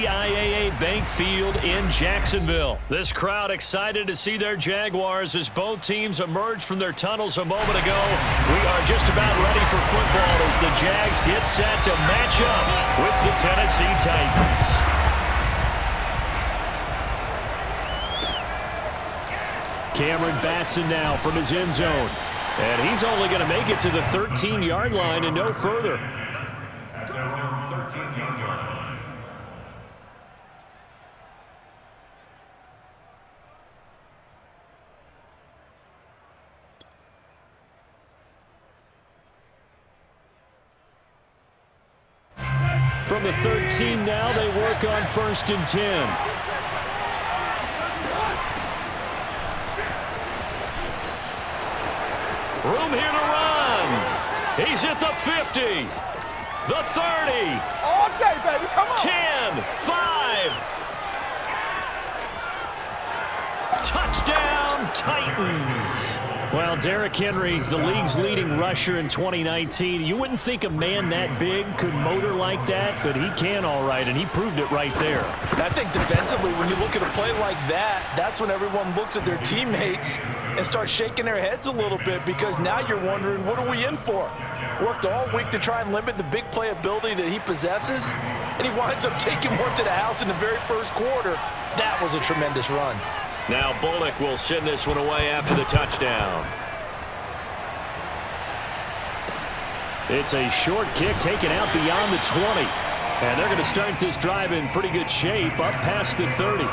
TIAA Bank Field in Jacksonville. This crowd excited to see their Jaguars as both teams emerged from their tunnels a moment ago. We are just about ready for football as the Jags get set to match up with the Tennessee Titans. Cameron Batson now from his end zone. And he's only going to make it to the 13-yard line and no further. From the 13 now, they work on 1st and 10. Room here to run. He's at the 50, the 30. All day, baby. Come on. 10, 5. Touchdown, Titans. Well, Derrick Henry, the league's leading rusher in 2019. You wouldn't think a man that big could motor like that, but he can all right, and he proved it right there. I think defensively, when you look at a play like that, that's when everyone looks at their teammates and starts shaking their heads a little bit, because now you're wondering, what are we in for? Worked all week to try and limit the big play ability that he possesses, and he winds up taking one to the house in the very first quarter. That was a tremendous run. Now Bullock will send this one away after the touchdown. It's a short kick taken out beyond the 20. And they're going to start this drive in pretty good shape up past the 30.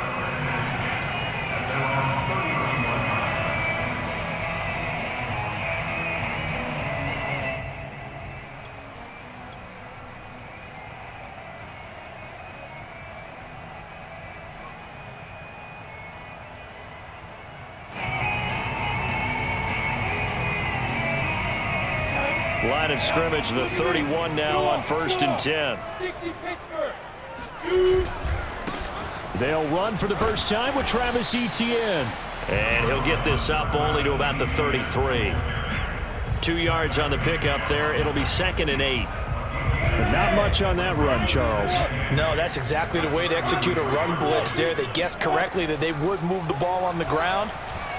Line of scrimmage, the 31 now on 1st and 10. They'll run for the first time with Travis Etienne. And he'll get this up only to about the 33. 2 yards on the pickup there. It'll be 2nd and 8. Not much on that run, Charles. No, that's exactly the way to execute a run blitz there. They guessed correctly that they would move the ball on the ground,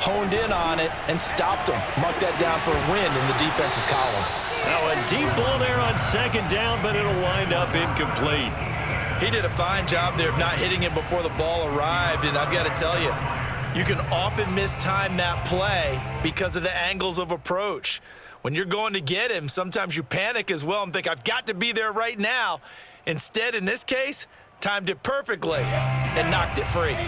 honed in on it, and stopped them. Marked that down for a win in the defense's column. Now a deep ball there on 2nd down, but it'll wind up incomplete. He did a fine job there of not hitting it before the ball arrived, and I've got to tell you, you can often mistime that play because of the angles of approach. When you're going to get him, sometimes you panic as well and think, I've got to be there right now. Instead, in this case, timed it perfectly and knocked it free.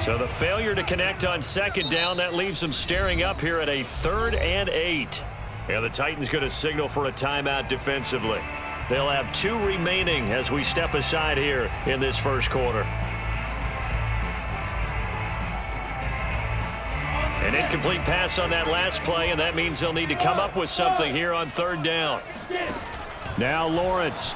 So the failure to connect on 2nd down, that leaves them staring up here at a 3rd and 8. And the Titans going to signal for a timeout defensively. They'll have 2 remaining as we step aside here in this first quarter. An incomplete pass on that last play, and that means they'll need to come up with something here on 3rd down. Now Lawrence.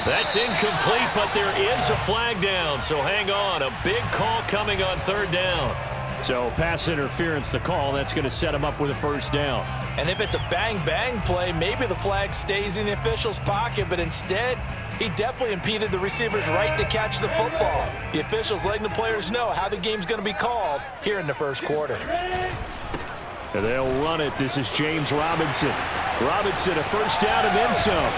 That's incomplete, but there is a flag down, so hang on. A big call coming on 3rd down. So pass interference to call. That's going to set him up with a first down. And if it's a bang-bang play, maybe the flag stays in the official's pocket, but instead, he definitely impeded the receiver's right to catch the football. The officials letting the players know how the game's going to be called here in the first quarter. And they'll run it. This is James Robinson. Robinson, a first down and then some.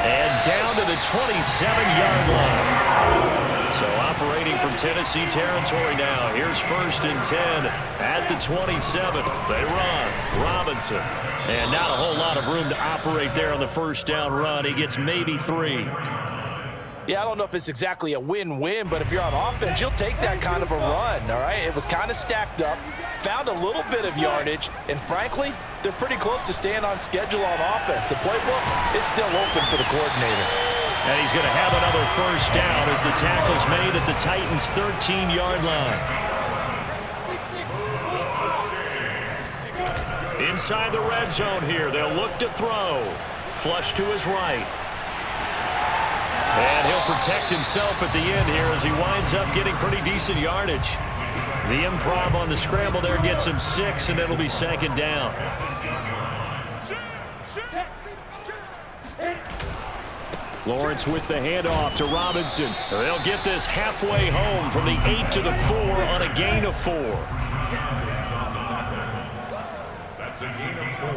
And down to the 27-yard line. So operating from Tennessee territory now. Here's 1st and 10 at the 27. They run. Robinson. And not a whole lot of room to operate there on the first down run. He gets maybe 3. Yeah, I don't know if it's exactly a win-win, but if you're on offense, you'll take that kind of a run, all right? It was kind of stacked up, found a little bit of yardage, and frankly, they're pretty close to staying on schedule on offense. The playbook is still open for the coordinator. And he's going to have another first down as the tackle's made at the Titans' 13-yard line. Inside the red zone here, they'll look to throw. Flush to his right. And he'll protect himself at the end here as he winds up getting pretty decent yardage. The improv on the scramble there gets him 6, and it'll be 2nd down. Lawrence with the handoff to Robinson. They'll get this halfway home from the 8 to the 4 on a gain of 4. That's a gain of 4.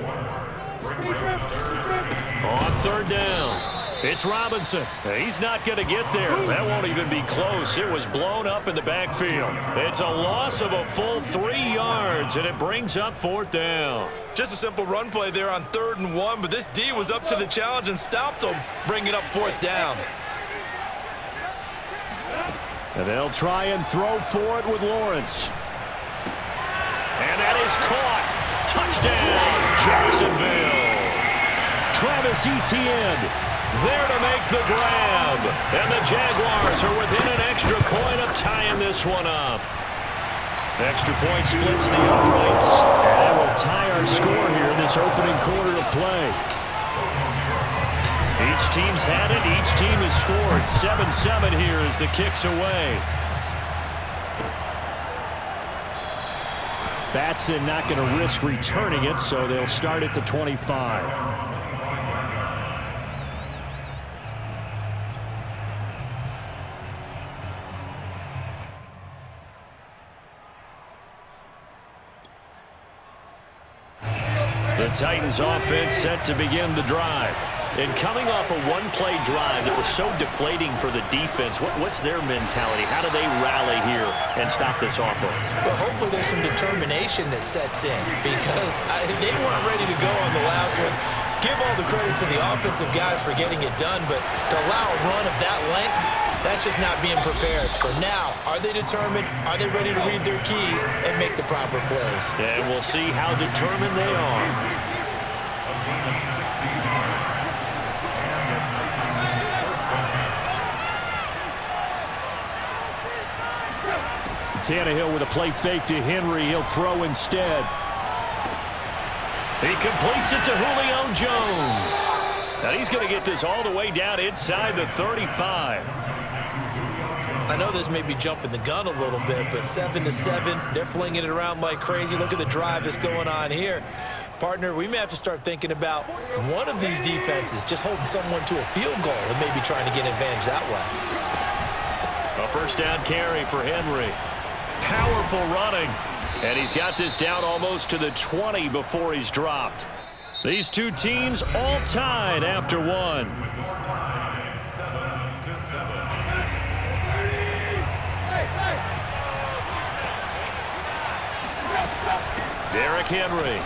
On third down, it's Robinson. He's not going to get there. That won't even be close. It was blown up in the backfield. It's a loss of a full 3 yards, and it brings up fourth down. Just a simple run play there on 3rd and 1, but this D was up to the challenge and stopped them, bringing up fourth down. And they'll try and throw for it with Lawrence. And that is caught. Touchdown, Jacksonville. Travis Etienne there to make the grab. And the Jaguars are within an extra point of tying this one up. Extra point splits the uprights. And that will tie our score here in this opening quarter of play. Each team's had it. Each team has scored. 7-7 here as the kick's away. Batson not going to risk returning it, so they'll start at the 25. The Titans offense set to begin the drive. And coming off a one-play drive that was so deflating for the defense, what's their mentality? How do they rally here and stop this offense? Well, hopefully there's some determination that sets in because they weren't ready to go on the last one. Give all the credit to the offensive guys for getting it done, but to allow a run of that length, that's just not being prepared. So now, are they determined? Are they ready to read their keys and make the proper plays? And we'll see how determined they are. Tannehill with a play fake to Henry. He'll throw instead. He completes it to Julio Jones. Now he's going to get this all the way down inside the 35. I know this may be jumping the gun a little bit, but 7-7, they're flinging it around like crazy. Look at the drive that's going on here. Partner, we may have to start thinking about one of these defenses just holding someone to a field goal and maybe trying to get an advantage that way. A first down carry for Henry. Powerful running. And he's got this down almost to the 20 before he's dropped. These two teams all tied after one. 7-7. Derrick Henry.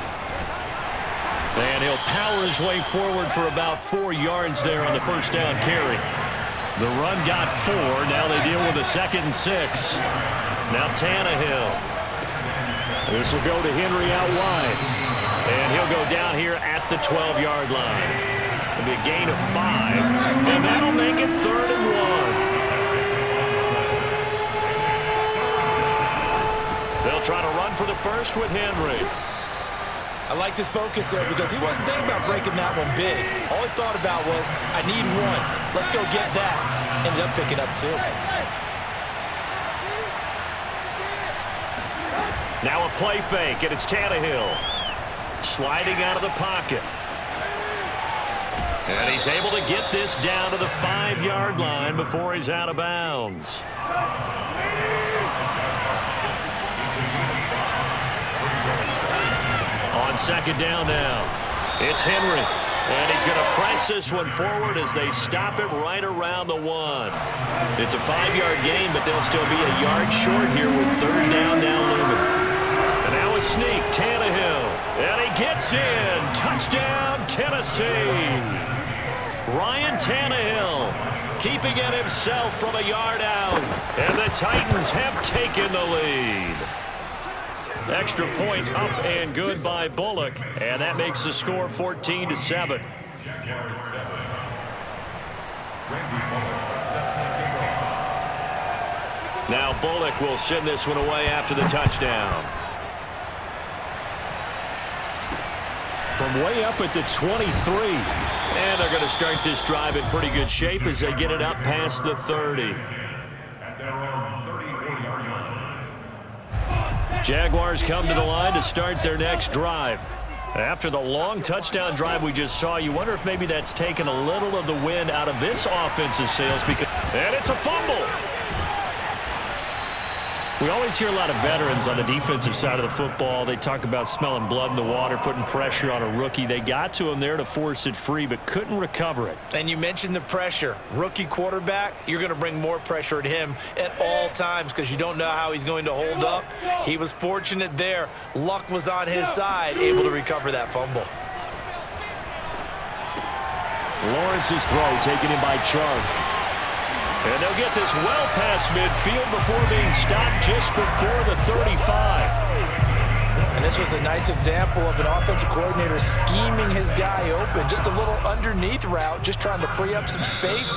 And he'll power his way forward for about 4 yards there on the first down carry. The run got 4. Now they deal with a 2nd and 6. Now Tannehill. This will go to Henry out wide. And he'll go down here at the 12-yard line. It'll be a gain of 5. And that'll make it 3rd and 1. They'll try to run for the first with Henry. I liked his focus there because he wasn't thinking about breaking that one big. All he thought about was, I need 1. Let's go get that. Ended up picking up 2. Now a play fake, and it's Tannehill. Sliding out of the pocket. And he's able to get this down to the 5-yard line before he's out of bounds. On second down now, it's Henry. And he's going to press this one forward as they stop it right around the 1. It's a 5-yard gain, but they'll still be a yard short here with 3rd down now looming. And now a sneak, Tannehill. And he gets in. Touchdown, Tennessee. Ryan Tannehill keeping it himself from a yard out. And the Titans have taken the lead. Extra point up and good by Bullock. And that makes the score 14-7. Now Bullock will send this one away after the touchdown. From way up at the 23. And they're going to start this drive in pretty good shape as they get it up past the 30. Jaguars come to the line to start their next drive. After the long touchdown drive we just saw, you wonder if maybe that's taken a little of the wind out of this offensive sails. And it's a fumble. We always hear a lot of veterans on the defensive side of the football. They talk about smelling blood in the water, putting pressure on a rookie. They got to him there to force it free, but couldn't recover it. And you mentioned the pressure. Rookie quarterback, you're going to bring more pressure at him at all times because you don't know how he's going to hold up. He was fortunate there. Luck was on his side, able to recover that fumble. Lawrence's throw taken in by Chark. And they'll get this well past midfield before being stopped just before the 35. And this was a nice example of an offensive coordinator scheming his guy open. Just a little underneath route, just trying to free up some space,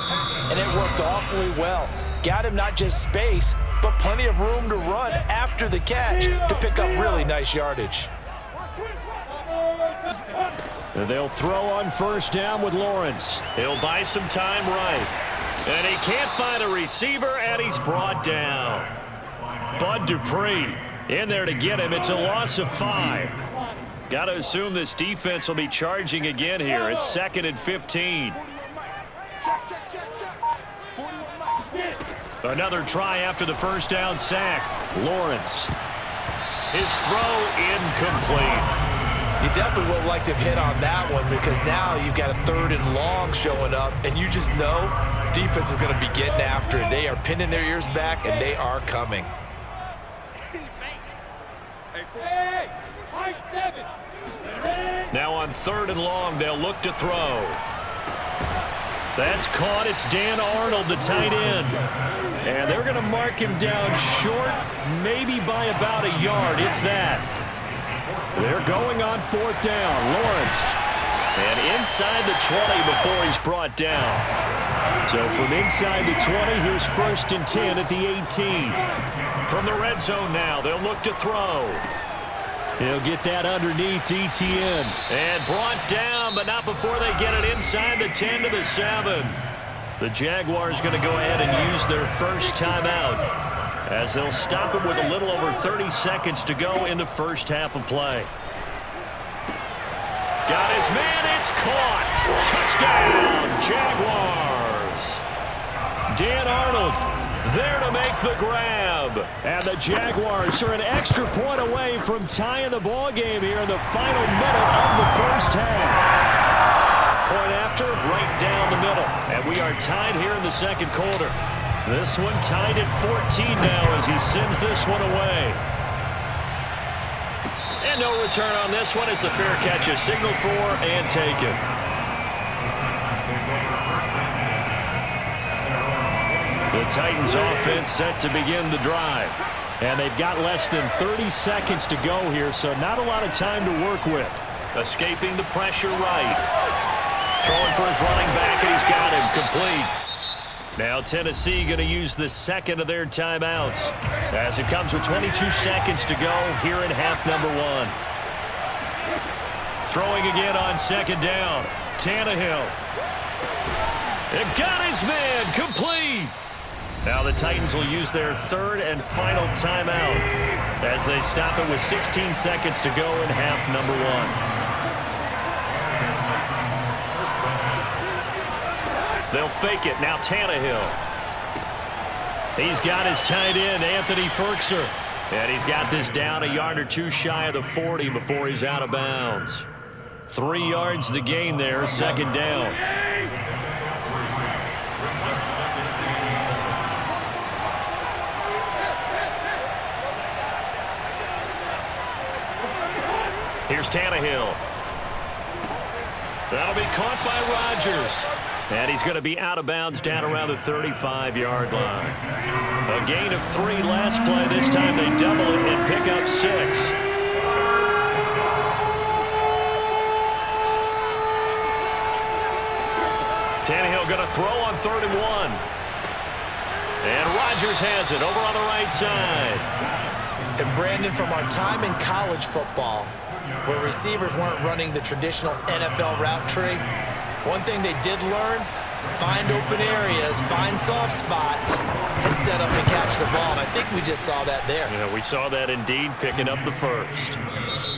and it worked awfully well. Got him not just space, but plenty of room to run after the catch to pick up really nice yardage. And they'll throw on first down with Lawrence. He'll buy some time right. And he can't find a receiver, and he's brought down. Bud Dupree in there to get him. It's a loss of 5. Got to assume this defense will be charging again here. It's 2nd and 15. Another try after the first down sack. Lawrence. His throw incomplete. You definitely would like to hit on that one because now you've got a 3rd and long showing up, and you just know defense is going to be getting after it. They are pinning their ears back, and they are coming. Now on 3rd and long, they'll look to throw. That's caught. It's Dan Arnold, the tight end. And they're going to mark him down short, maybe by about a yard, if that. They're going on 4th down. Lawrence. And inside the 20 before he's brought down. So from inside the 20, here's 1st and 10 at the 18. From the red zone now, they'll look to throw. He'll get that underneath ETN. And brought down, but not before they get it inside the 10 to the 7. The Jaguars going to go ahead and use their first timeout, as they'll stop him with a little over 30 seconds to go in the first half of play. Got his man, it's caught. Touchdown, Jaguars. Dan Arnold there to make the grab. And the Jaguars are an extra point away from tying the ball game here in the final minute of the first half. Point after, right down the middle. And we are tied here in the second quarter. This one tied at 14 now as he sends this one away. And no return on this one as the fair catch is signaled for and taken. The Titans offense set to begin the drive. And they've got less than 30 seconds to go here, so not a lot of time to work with. Escaping the pressure right. Throwing for his running back, and he's got him complete. Now Tennessee going to use the second of their timeouts as it comes with 22 seconds to go here in half number 1. Throwing again on 2nd down. Tannehill. It got his man complete. Now the Titans will use their 3rd and final timeout as they stop it with 16 seconds to go in half number 1. They'll fake it. Now Tannehill. He's got his tight end, Anthony Ferkser. And he's got this down a yard or two shy of the 40 before he's out of bounds. 3 yards the gain there, 2nd down. Here's Tannehill. That'll be caught by Rodgers. And he's going to be out of bounds down around the 35-yard line. A gain of 3 last play. This time they double it and pick up 6. Tannehill going to throw on 3rd and 1. And Rodgers has it over on the right side. And Brandon, from our time in college football, where receivers weren't running the traditional NFL route tree, one thing they did learn, find open areas, find soft spots, and set up and catch the ball. And I think we just saw that there. Yeah, we saw that indeed, picking up the first.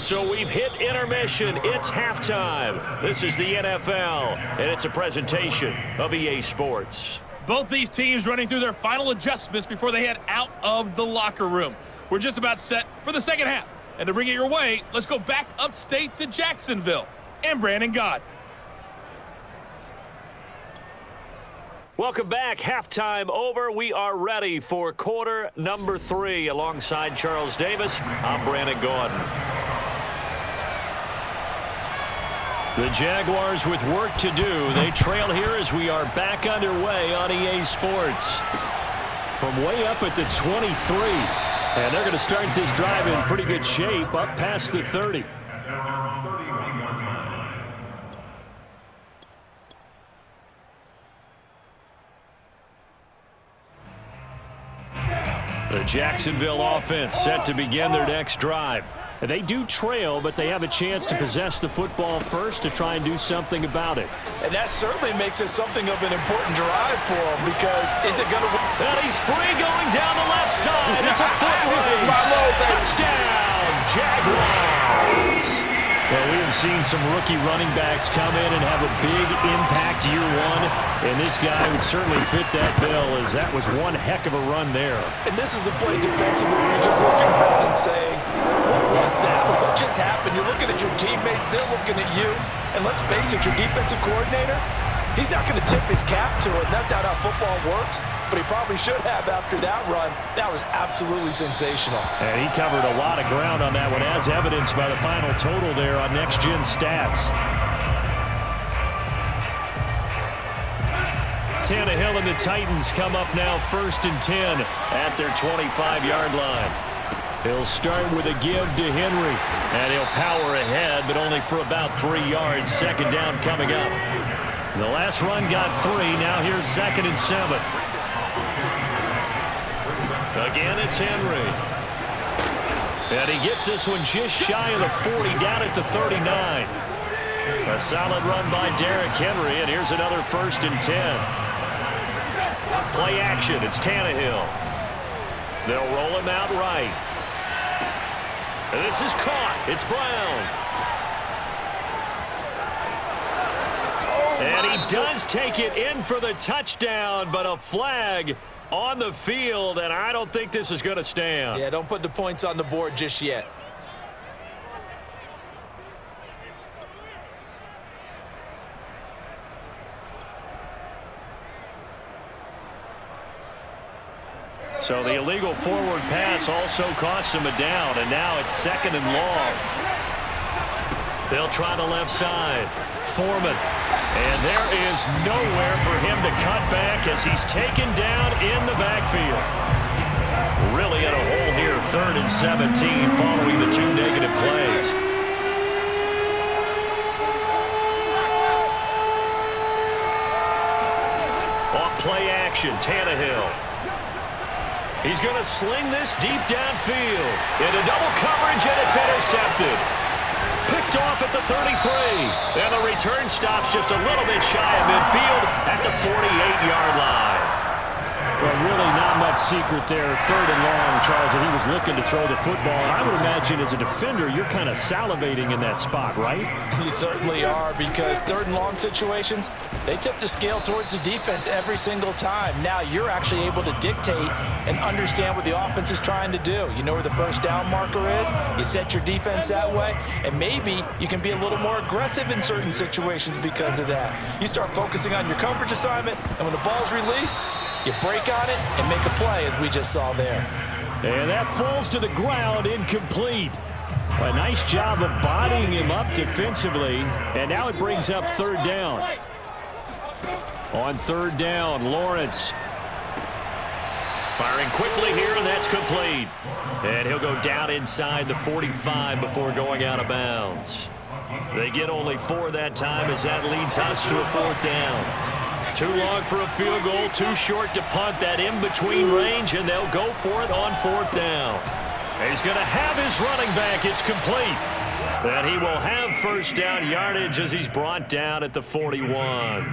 So we've hit intermission. It's halftime. This is the NFL, and it's a presentation of EA Sports. Both these teams running through their final adjustments before they head out of the locker room. We're just about set for the second half. And to bring it your way, let's go back upstate to Jacksonville and Brandon Gott. Welcome back. Halftime over. We are ready for quarter number 3. Alongside Charles Davis, I'm Brandon Gaudin. The Jaguars with work to do. They trail here as we are back underway on EA Sports. From way up at the 23. And they're going to start this drive in pretty good shape, up past the 30. The Jacksonville offense set to begin their next drive. They do trail, but they have a chance to possess the football first to try and do something about it. And that certainly makes it something of an important drive for him, because is it going to win? And he's free going down the left side. It's a foot race. Touchdown, Jaguars. Well, we have seen some rookie running backs come in and have a big impact year one, and this guy would certainly fit that bill, as that was one heck of a run there. And this is a play defensively where you're just looking around and saying, what was that? What just happened? You're looking at your teammates, they're looking at you, and let's face it, your defensive coordinator, he's not going to tip his cap to it, and that's not how football works. But he probably should have after that run. That was absolutely sensational. And he covered a lot of ground on that one, as evidenced by the final total there on Next Gen Stats. Tannehill and the Titans come up now 1st and 10 at their 25-yard line. He'll start with a give to Henry, and he'll power ahead, but only for about 3 yards. Second down coming up. The last run got 3. Now here's 2nd and 7. Again, it's Henry. And he gets this one just shy of the 40, down at the 39. A solid run by Derrick Henry, and here's another 1st and 10. Play action, it's Tannehill. They'll roll him out right. And this is caught. It's Brown. And he does take it in for the touchdown, but a flag on the field, and I don't think this is going to stand. Yeah, don't put the points on the board just yet. So the illegal forward pass also costs him a down, and now it's 2nd and long. They'll try the left side. Foreman. And there is nowhere for him to cut back as he's taken down in the backfield. Really in a hole here, 3rd and 17 following the 2 negative plays. Off play action, Tannehill. He's going to sling this deep downfield. Into double coverage, and it's intercepted. Picked off at the 33. And the return stops just a little bit shy of midfield at the 48-yard line. Well, really not much secret there. 3rd and long, Charles, and he was looking to throw the football. And I would imagine as a defender, you're kind of salivating in that spot, right? You certainly are, because 3rd and long situations, they tip the scale towards the defense every single time. Now you're actually able to dictate and understand what the offense is trying to do. You know where the first down marker is. You set your defense that way, and maybe you can be a little more aggressive in certain situations because of that. You start focusing on your coverage assignment, and when the ball's released, you break on it and make a play, as we just saw there. And that falls to the ground, incomplete. A nice job of bodying him up defensively, and now it brings up 3rd down. On 3rd down, Lawrence firing quickly here, and that's complete. And he'll go down inside the 45 before going out of bounds. They get only 4 that time, as that leads us to a 4th down. Too long for a field goal, too short to punt. That in-between range, and they'll go for it on 4th down. He's going to have his running back. It's complete. And he will have first down yardage as he's brought down at the 41.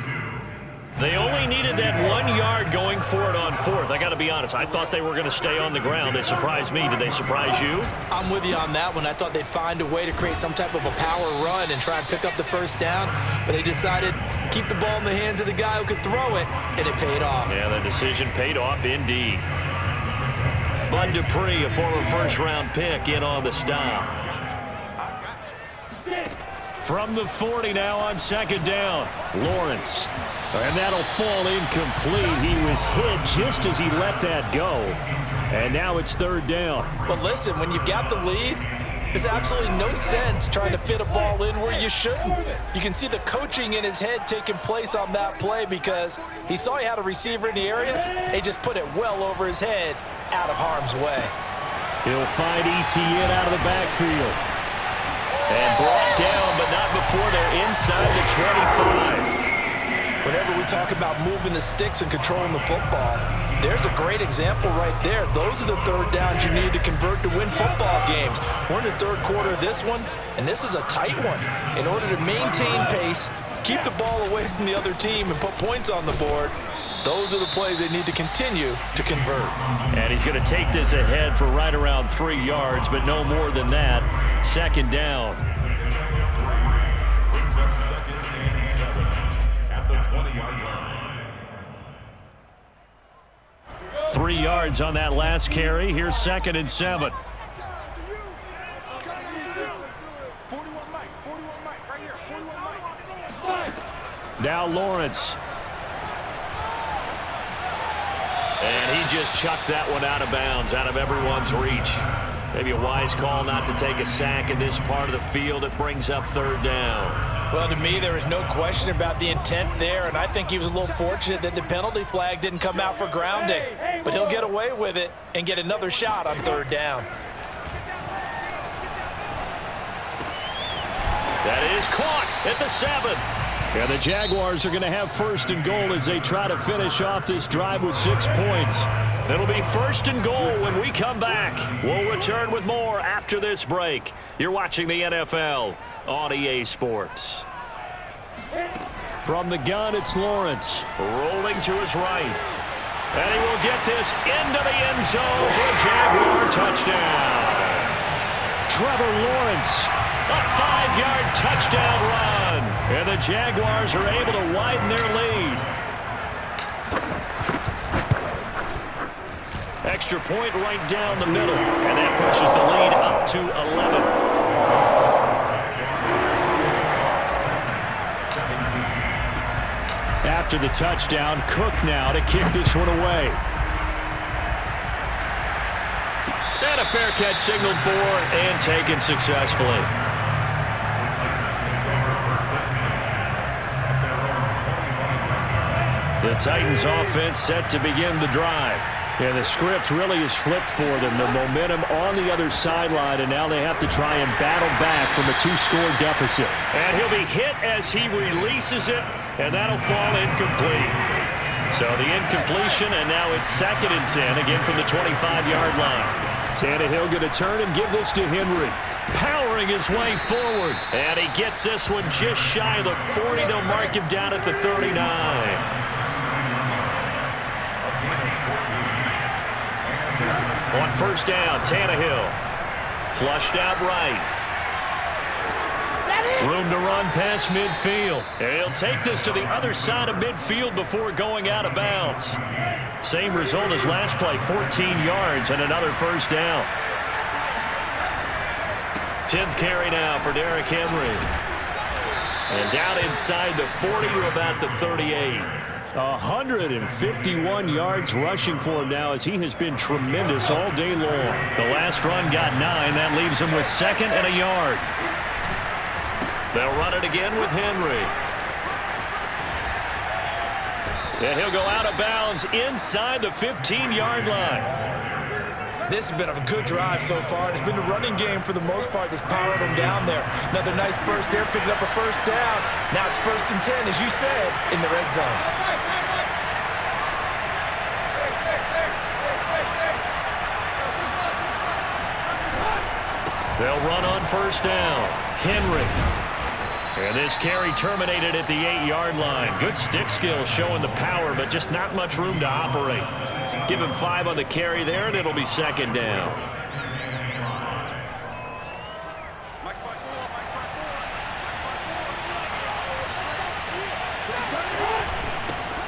They only needed that 1 yard going for it on fourth. I got to be honest. I thought they were going to stay on the ground. They surprised me. Did they surprise you? I'm with you on that one. I thought they'd find a way to create some type of a power run and try and pick up the first down, but they decided to keep the ball in the hands of the guy who could throw it, and it paid off. Yeah, the decision paid off indeed. Bud Dupree, a former first-round pick, in on the stop. From the 40 now on second down, Lawrence. And that'll fall incomplete. He was hit just as he let that go. And now it's third down. But listen, when you've got the lead, there's absolutely no sense trying to fit a ball in where you shouldn't. You can see the coaching in his head taking place on that play because he saw he had a receiver in the area. They just put it well over his head out of harm's way. He'll find Etienne out of the backfield. And brought down, but not before they're inside the 25. Whenever we talk about moving the sticks and controlling the football, there's a great example right there. Those are the third downs you need to convert to win football games. We're in the third quarter of this one, and this is a tight one. In order to maintain pace, keep the ball away from the other team, and put points on the board, those are the plays they need to continue to convert. And he's going to take this ahead for right around 3 yards, but no more than that. Second down. Brings up second and 7 at the 20-yard line. 3 yards on that last carry. Here's second and 7. Now Lawrence. And he just chucked that one out of bounds, out of everyone's reach. Maybe a wise call not to take a sack in this part of the field. It brings up third down. Well, to me, there is no question about the intent there, and I think he was a little fortunate that the penalty flag didn't come out for grounding. But he'll get away with it and get another shot on third down. That is caught at the 7. And the Jaguars are going to have first and goal as they try to finish off this drive with 6 points. It'll be first and goal when we come back. We'll return with more after this break. You're watching the NFL on EA Sports. From the gun, it's Lawrence. Rolling to his right. And he will get this into the end zone for a Jaguar touchdown. Trevor Lawrence, a 5-yard touchdown run. And the Jaguars are able to widen their lead. Extra point right down the middle. And that pushes the lead up to 11. After the touchdown, Cook now to kick this one away. And a fair catch signaled for and taken successfully. The Titans offense set to begin the drive. And the script really is flipped for them. The momentum on the other sideline, and now they have to try and battle back from a 2-score deficit. And he'll be hit as he releases it, and that'll fall incomplete. So the incompletion, and now it's second and 10, again from the 25-yard line. Tannehill going to turn and give this to Henry. Powering his way forward. And he gets this one just shy of the 40. They'll mark him down at the 39. On first down, Tannehill. Flushed out right. Room to run past midfield. And he'll take this to the other side of midfield before going out of bounds. Same result as last play, 14 yards and another first down. 10th carry now for Derrick Henry. And down inside the 40 to about the 38. 151 yards rushing for him now as he has been tremendous all day long. The last run got 9. That leaves him with second and a yard. They'll run it again with Henry. And he'll go out of bounds inside the 15-yard line. This has been a good drive so far. It's been the running game for the most part that's powered them down there. Another nice burst there, picking up a first down. Now it's first and 10, as you said, in the red zone. They'll run on first down. Henry. And this carry terminated at the 8-yard line. Good stick skill showing the power, but just not much room to operate. Give him 5 on the carry there, and it'll be second down.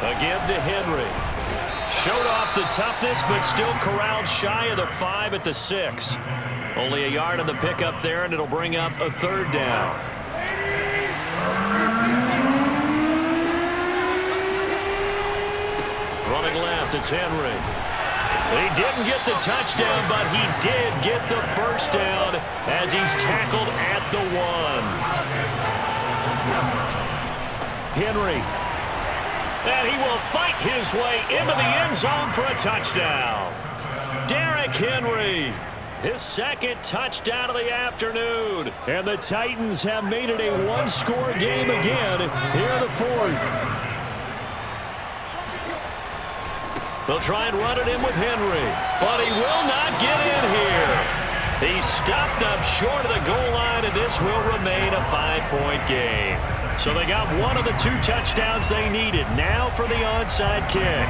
Again to Henry. Showed off the toughness, but still corralled shy of the 5 at the 6. Only a yard on the pickup there, and it'll bring up a 3rd down. Running left, it's Henry. He didn't get the touchdown, but he did get the first down as he's tackled at the 1. Henry. And he will fight his way into the end zone for a touchdown. Derrick Henry, his 2nd touchdown of the afternoon. And the Titans have made it a 1-score game again here in the 4th. They'll try and run it in with Henry, but he will not get in here. He's stopped up short of the goal line, and this will remain a 5-point game. So they got one of the 2 touchdowns they needed. Now for the onside kick.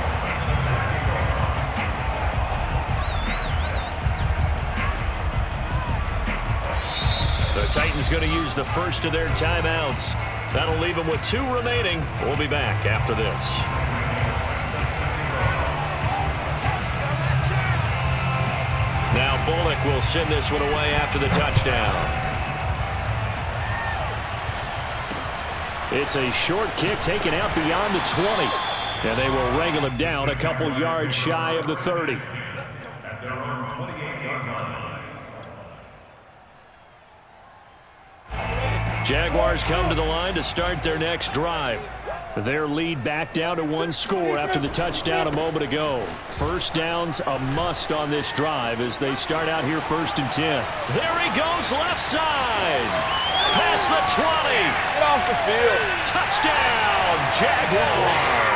The Titans going to use the first of their timeouts. That'll leave them with 2 remaining. We'll be back after this. Now Bullock will send this one away after the touchdown. It's a short kick taken out beyond the 20. And they will wrangle him down a couple yards shy of the 30. At their own 28-yard line. Jaguars come to the line to start their next drive. Their lead back down to 1 score after the touchdown a moment ago. First down's a must on this drive as they start out here 1st and 10. There he goes left side. Past the 20. Get off the field. Touchdown, Jaguars.